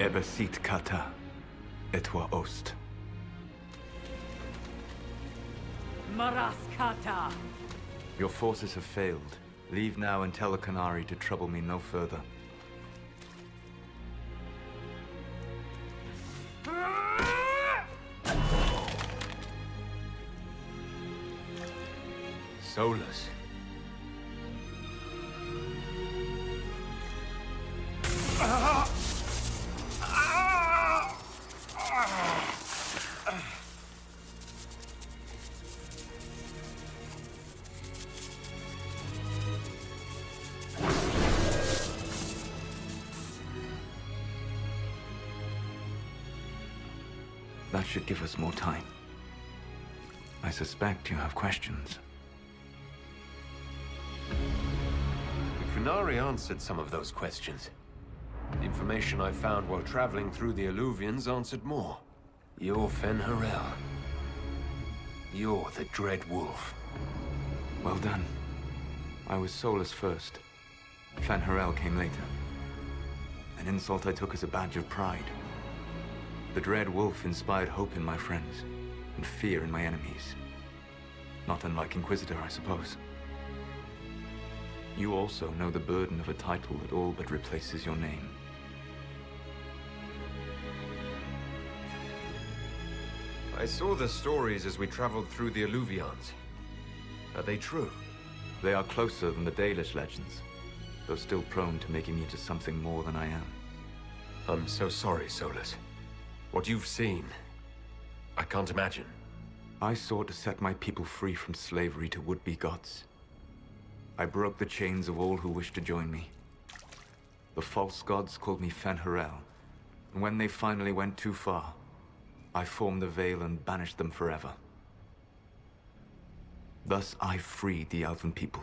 Ebesit kata, etwa ost. Maraskata! Your forces have failed. Leave now and tell the Qunari to trouble me no further. Solas. That should give us more time. I suspect you have questions. The Qunari answered some of those questions. The information I found while traveling through the Alluvians answered more. You're Fen'Harel. You're the Dread Wolf. Well done. I was Solas first. Fen'Harel came later. An insult I took as a badge of pride. The Dread Wolf inspired hope in my friends, and fear in my enemies. Not unlike Inquisitor, I suppose. You also know the burden of a title that all but replaces your name. I saw the stories as we traveled through the Alluvians. Are they true? They are closer than the Dalish legends, though still prone to making me into something more than I am. I'm so sorry, Solas. What you've seen, I can't imagine. I sought to set my people free from slavery to would-be gods. I broke the chains of all who wished to join me. The false gods called me Fen'Harel, and when they finally went too far, I formed the Veil and banished them forever. Thus I freed the Elven people,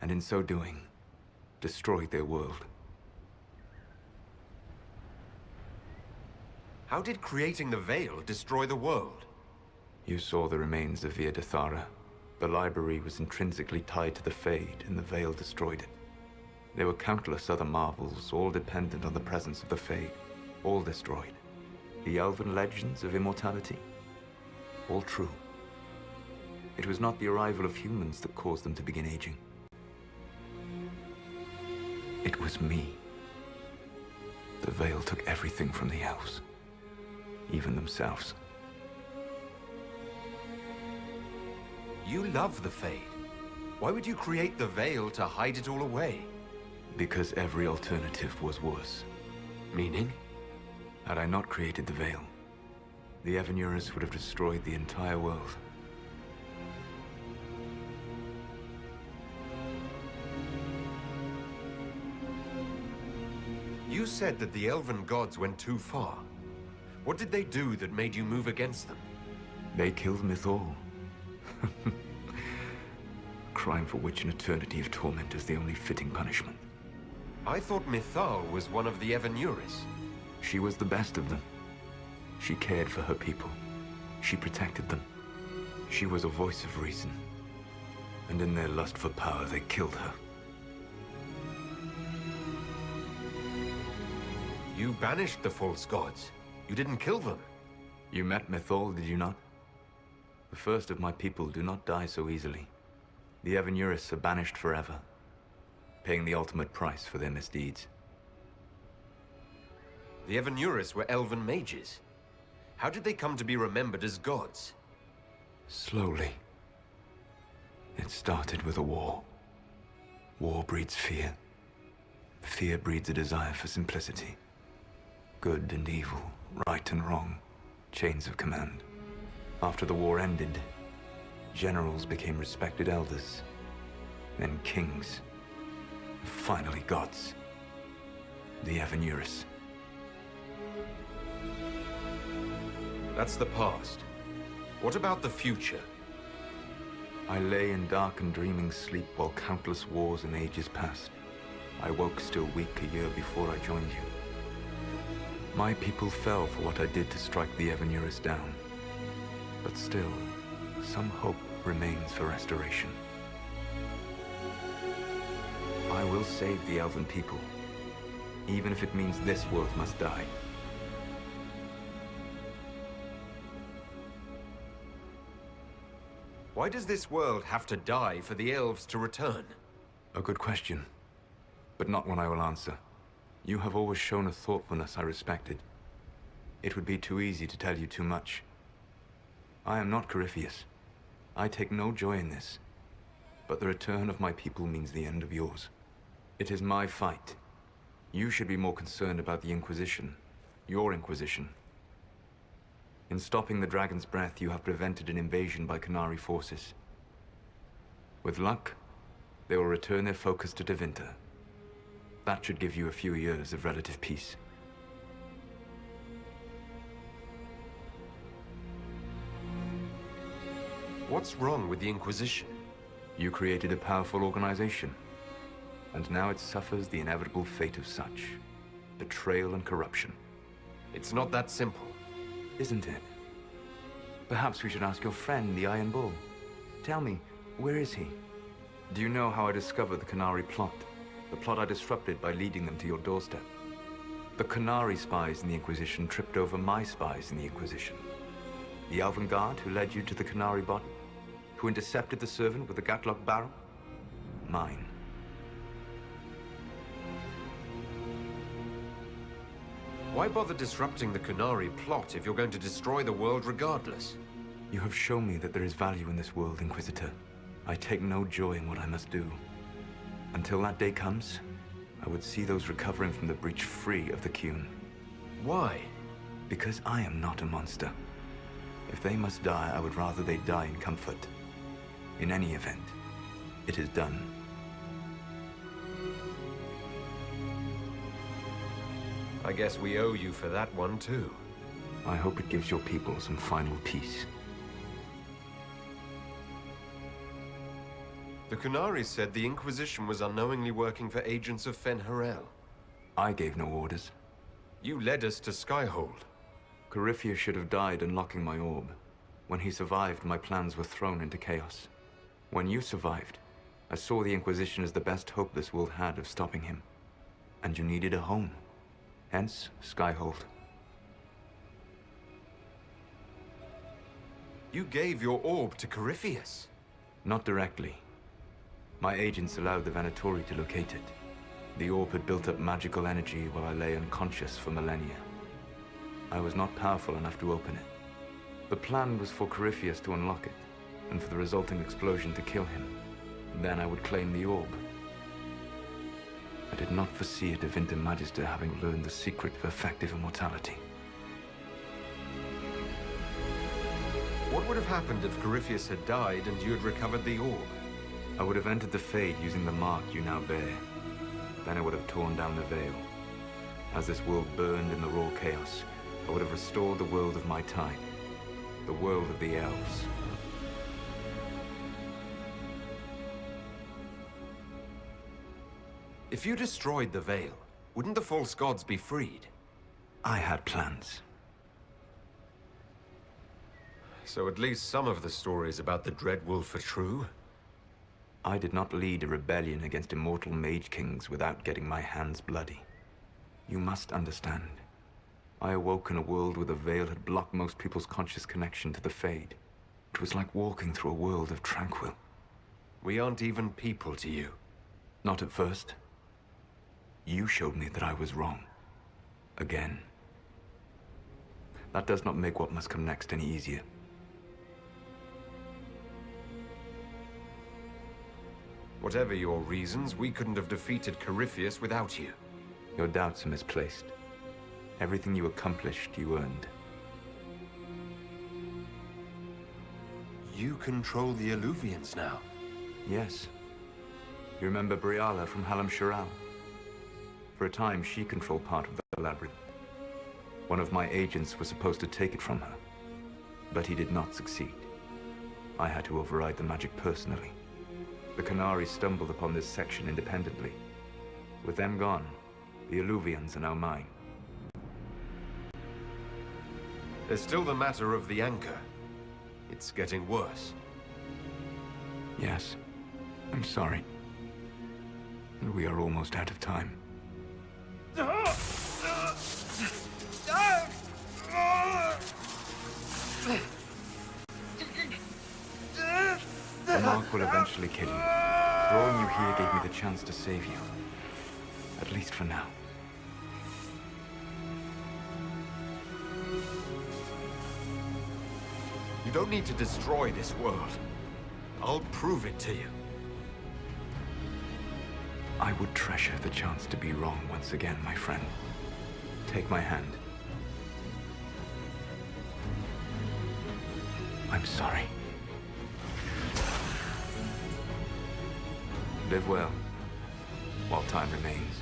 and in so doing, destroyed their world. How did creating the Veil destroy the world? You saw the remains of Via Dethara. The library was intrinsically tied to the Fade, and the Veil destroyed it. There were countless other marvels, all dependent on the presence of the Fade, all destroyed. The Elven legends of immortality, all true. It was not the arrival of humans that caused them to begin aging. It was me. The Veil took everything from the elves, even themselves. You love the Fade. Why would you create the Veil to hide it all away? Because every alternative was worse. Meaning? Had I not created the Veil, the Evanurus would have destroyed the entire world. You said that the Elven gods went too far. What did they do that made you move against them? They killed Mythal. A crime for which an eternity of torment is the only fitting punishment. I thought Mythal was one of the Evanurus. She was the best of them. She cared for her people. She protected them. She was a voice of reason. And in their lust for power, they killed her. You banished the false gods. You didn't kill them. You met Mythal, did you not? The first of my people do not die so easily. The Evanurus are banished forever, paying the ultimate price for their misdeeds. The Evanurus were elven mages. How did they come to be remembered as gods? Slowly. It started with a war. War breeds fear. Fear breeds a desire for simplicity. Good and evil, right and wrong, chains of command. After the war ended, generals became respected elders, then kings, and finally gods. The Evanurus. That's the past. What about the future? I lay in dark and dreaming sleep while countless wars and ages passed. I woke still weak a year before I joined you. My people fell for what I did to strike the Evanurus down. But still, some hope remains for restoration. I will save the Elven people. even if it means this world must die. Why does this world have to die for the elves to return? A good question, but not one I will answer. You have always shown a thoughtfulness I respected. It would be too easy to tell you too much. I am not Corypheus. I take no joy in this. But the return of my people means the end of yours. It is my fight. You should be more concerned about the Inquisition. Your Inquisition. In stopping the Dragon's Breath, you have prevented an invasion by Qunari forces. With luck, they will return their focus to Tevinter. That should give you a few years of relative peace. What's wrong with the Inquisition? You created a powerful organization, and now it suffers the inevitable fate of such. Betrayal and corruption. It's not that simple. Isn't it? Perhaps we should ask your friend, the Iron Bull. Tell me, where is he? Do you know how I discovered the Qunari plot? The plot I disrupted by leading them to your doorstep. The Qunari spies in the Inquisition tripped over my spies in the Inquisition. The Elven Guard who led you to the Qunari body? Who intercepted the servant with the Gatlock barrel? Mine. Why bother disrupting the Qunari plot if you're going to destroy the world regardless? You have shown me that there is value in this world, Inquisitor. I take no joy in what I must do. Until that day comes, I would see those recovering from the breach free of the Qun. Why? Because I am not a monster. If they must die, I would rather they die in comfort. In any event, it is done. I guess we owe you for that one, too. I hope it gives your people some final peace. The Qunari said the Inquisition was unknowingly working for agents of Fen'Harel. I gave no orders. You led us to Skyhold. Corypheus should have died unlocking my orb. When he survived, my plans were thrown into chaos. When you survived, I saw the Inquisition as the best hope this world had of stopping him. And you needed a home. Hence, Skyhold. You gave your orb to Corypheus? Not directly. My agents allowed the Venatori to locate it. The orb had built up magical energy while I lay unconscious for millennia. I was not powerful enough to open it. The plan was for Corypheus to unlock it, and for the resulting explosion to kill him. Then I would claim the orb. I did not foresee a Tevinter Magister having learned the secret of effective immortality. What would have happened if Corypheus had died and you had recovered the orb? I would have entered the Fade using the mark you now bear. Then I would have torn down the veil. As this world burned in the raw chaos, I would have restored the world of my time. The world of the elves. If you destroyed the veil, wouldn't the false gods be freed? I had plans. So at least some of the stories about the Dreadwolf are true? I did not lead a rebellion against immortal mage kings without getting my hands bloody. You must understand. I awoke in a world where the veil had blocked most people's conscious connection to the Fade. It was like walking through a world of tranquil. We aren't even people to you. Not at first. You showed me that I was wrong. Again. That does not make what must come next any easier. Whatever your reasons, we couldn't have defeated Corypheus without you. Your doubts are misplaced. Everything you accomplished, you earned. You control the Alluvians now. Yes. You remember Briala from Halam Shiral? For a time, she controlled part of the labyrinth. One of my agents was supposed to take it from her, but he did not succeed. I had to override the magic personally. The Qunari stumbled upon this section independently. With them gone, the Alluvians are now mine. There's still the matter of the anchor. It's getting worse. Yes, I'm sorry. And we are almost out of time. The mark will eventually kill you. Throwing you here gave me the chance to save you. At least for now. You don't need to destroy this world. I'll prove it to you. I would treasure the chance to be wrong once again, my friend. Take my hand. I'm sorry. Live well, while time remains.